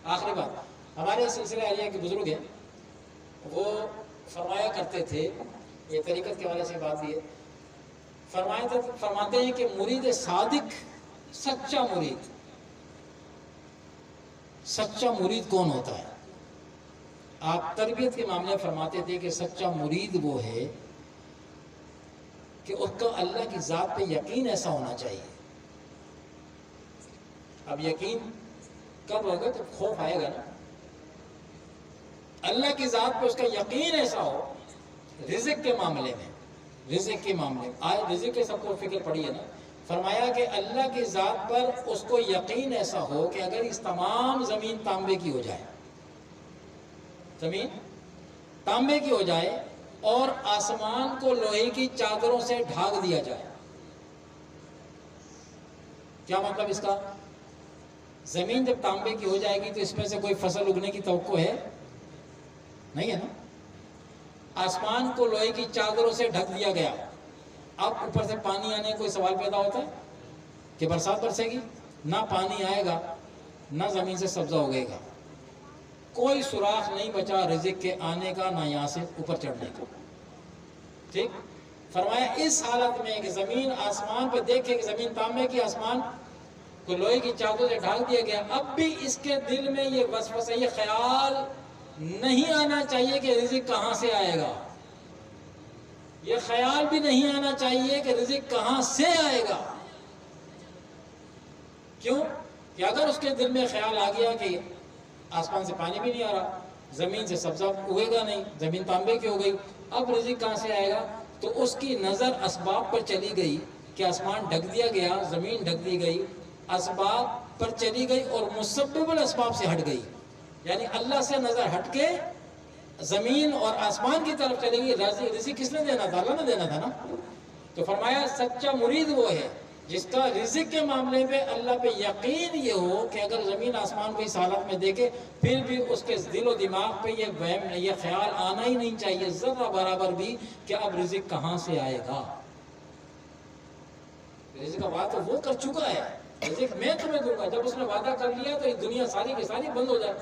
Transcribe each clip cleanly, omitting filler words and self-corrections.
آخری بات، ہمارے سلسلہ عالیہ کے بزرگ ہیں، وہ فرمایا کرتے تھے، یہ طریقت کے حوالے سے بات بھی ہے، فرماتے ہیں کہ مرید صادق، سچا مرید کون ہوتا ہے؟ آپ تربیت کے معاملے فرماتے تھے کہ سچا مرید وہ ہے کہ اس کا اللہ کی ذات پہ یقین ایسا ہونا چاہیے۔ اب یقین کب ہوگا؟ تو خوف آئے گا نا۔ اللہ کی ذات پہ اس کا یقین ایسا ہو، رزق کے معاملے میں آج رزق کے سب کو فکر پڑی ہے نا، فرمایا کہ اللہ کی ذات پر اس کو یقین ایسا ہو کہ اگر اس تمام زمین تانبے کی ہو جائے، زمین تانبے کی ہو جائے اور آسمان کو لوہے کی چادروں سے ڈھانک دیا جائے، کیا مطلب اس کا؟ زمین جب تانبے کی ہو جائے گی تو اس میں سے کوئی فصل اگنے کی توقع ہے؟ نہیں ہے نا۔ آسمان کو لوہے کی چادروں سے ڈھک دیا گیا، اب اوپر سے پانی آنے کوئی سوال پیدا ہوتا ہے کہ برسات برسے گی؟ نہ پانی آئے گا، نہ زمین سے سبزہ اگے گا، کوئی سوراخ نہیں بچا رزق کے آنے کا، نہ یہاں سے اوپر چڑھنے کا۔ ٹھیک؟ فرمایا اس حالت میں کہ زمین آسمان پہ دیکھے کہ زمین تانبے کی، آسمان کو لوہے کی چادروں سے ڈھانک دیا گیا، اب بھی اس کے دل میں یہ وسوسہ، یہ خیال نہیں آنا چاہیے کہ رزق کہاں سے آئے گا، یہ خیال بھی نہیں آنا چاہیے کہ رزق کہاں سے آئے گا۔ کیوں؟ کہ اگر اس کے دل میں خیال آ گیا کہ آسمان سے پانی بھی نہیں آ رہا، زمین سے سبزہ اگے گا نہیں، زمین تانبے کی ہو گئی، اب رزق کہاں سے آئے گا؟ تو اس کی نظر اسباب پر چلی گئی کہ آسمان ڈھک دیا گیا، زمین ڈھک دی گئی، اسباب پر چلی گئی اور مسبب الاسباب سے ہٹ گئی، یعنی اللہ سے نظر ہٹ کے زمین اور آسمان کی طرف چلے گی۔ رزق کس نے دینا تھا؟ اللہ نے دینا تھا نا۔ تو فرمایا سچا مرید وہ ہے جس کا رزق کے معاملے میں اللہ پہ یقین یہ ہو کہ اگر زمین آسمان کو اس حالت میں دیکھے پھر بھی اس کے دل و دماغ پہ یہ وہم، یہ خیال آنا ہی نہیں چاہیے ذرہ برابر بھی کہ اب رزق کہاں سے آئے گا۔ رزق کا وعدہ وہ کر چکا ہے، رزق میں تمہیں دوں گا۔ جب اس نے وعدہ کر لیا تو یہ دنیا ساری کی ساری بند ہو جائے۔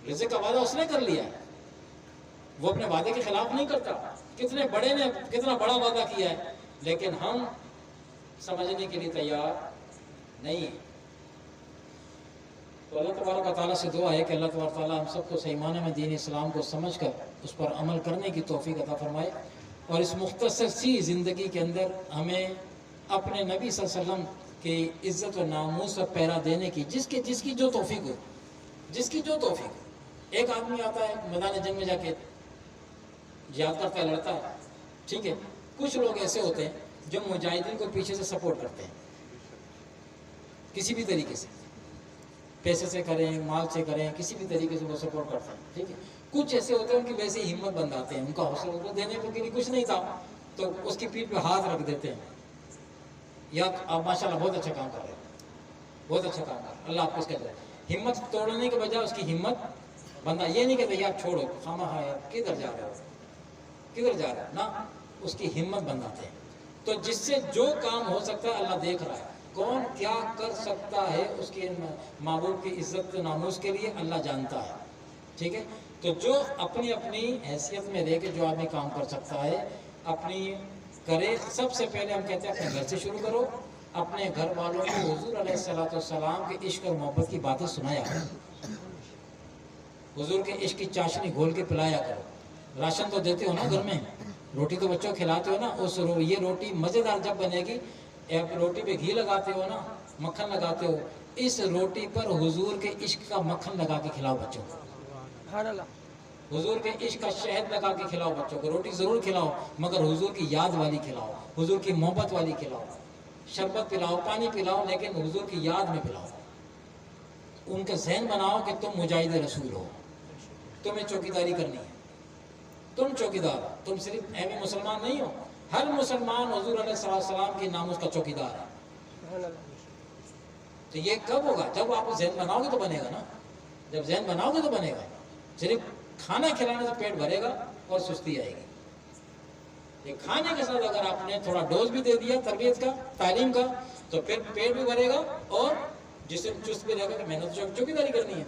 رزق کا وعدہ اس نے کر لیا ہے، وہ اپنے وعدے کے خلاف نہیں کرتا۔ کتنے بڑے نے کتنا بڑا وعدہ کیا ہے، لیکن ہم سمجھنے کے لیے تیار نہیں۔ تو اللہ تبارک و تعالیٰ سے دعا ہے کہ اللہ تبارک و تعالیٰ ہم سب کو صحیح معنی میں دین اسلام کو سمجھ کر اس پر عمل کرنے کی توفیق عطا فرمائے، اور اس مختصر سی زندگی کے اندر ہمیں اپنے نبی صلی اللہ علیہ وسلم کی عزت و ناموس پر پیرا دینے کی جس کی جو توفیق ہو، جس کی جو توفیق ہو۔ ایک آدمی آتا ہے میدان جنگ میں جا کے جہاد کرتا ہے، لڑتا ہے، ٹھیک ہے۔ کچھ لوگ ایسے ہوتے ہیں جو مجاہدین کو پیچھے سے سپورٹ کرتے ہیں، کسی بھی طریقے سے، پیسے سے کریں، مال سے کریں، کسی بھی طریقے سے وہ سپورٹ کرتے ہیں، ٹھیک ہے۔ کچھ ایسے ہوتے ہیں ان کی ویسے ہی ہمت بندھاتے ہیں، ان کا حوصلہ دینے کو لیے کچھ نہیں تھا تو اس کی پیٹھ پہ ہاتھ رکھ دیتے ہیں، یا آپ ماشاءاللہ بہت اچھا کام کر رہے ہیں، بہت اچھا کام کر رہے ہیں، اللہ آپ کو اس کے دے۔ ہمت توڑنے کے بجائے اس کی ہمت بندہ یہ نہیں کہتے یار چھوڑو خامہ یار کدھر جا رہے ہو نا، اس کی ہمت بندھاتے ہیں۔ تو جس سے جو کام ہو سکتا ہے اللہ دیکھ رہا ہے، کون کیا کر سکتا ہے اس کے محبوب کی عزت ناموس کے لیے اللہ جانتا ہے، ٹھیک ہے۔ تو جو اپنی حیثیت میں رہ کے جو آدمی کام کر سکتا ہے اپنی کرے۔ سب سے پہلے ہم کہتے ہیں اپنے گھر سے شروع کرو، اپنے گھر والوں کو حضور علیہ السلام کے عشق اور محبت کی باتیں سنایا کرو، حضور کے عشق کی چاشنی گھول کے پلایا کرو۔ راشن تو دیتے ہو نا گھر میں، روٹی تو بچوں کھلاتے ہو نا، یہ روٹی مزیدار جب بنے گی، روٹی پہ گھی لگاتے ہو نا، مکھن لگاتے ہو، اس روٹی پر حضور کے عشق کا مکھن لگا کے کھلاؤ بچوں کو، حضور کے عشق کا شہد لگا کے کھلاؤ بچوں کو۔ روٹی ضرور کھلاؤ مگر حضور کی یاد والی کھلاؤ، حضور کی محبت والی کھلاؤ، شربت پلاؤ، پانی پلاؤ، لیکن حضور کی یاد میں پلاؤ۔ ان کا ذہن بناؤ کہ تم مجاہد رسول ہو، تمہیں چوکیداری کرنی ہے، تم چوکیدار ہو، تم صرف اہم مسلمان نہیں ہو، ہر مسلمان حضور علیہ السلام کی ناموس کا چوکیدار ہے۔ تو یہ کب ہوگا؟ جب آپ ذہن بناؤ گے تو بنے گا نا، جب ذہن بناؤ گے تو بنے گا۔ صرف کھانا کھلانے سے پیٹ بھرے گا اور سستی آئے گی۔ یہ کھانے کے ساتھ اگر آپ نے تھوڑا ڈوز بھی دے دیا تربیت کا، تعلیم کا، تو پھر پیٹ بھی بھرے گا اور جسم چست بھی رہے گا کہ محنت چوکیداری کرنی ہے۔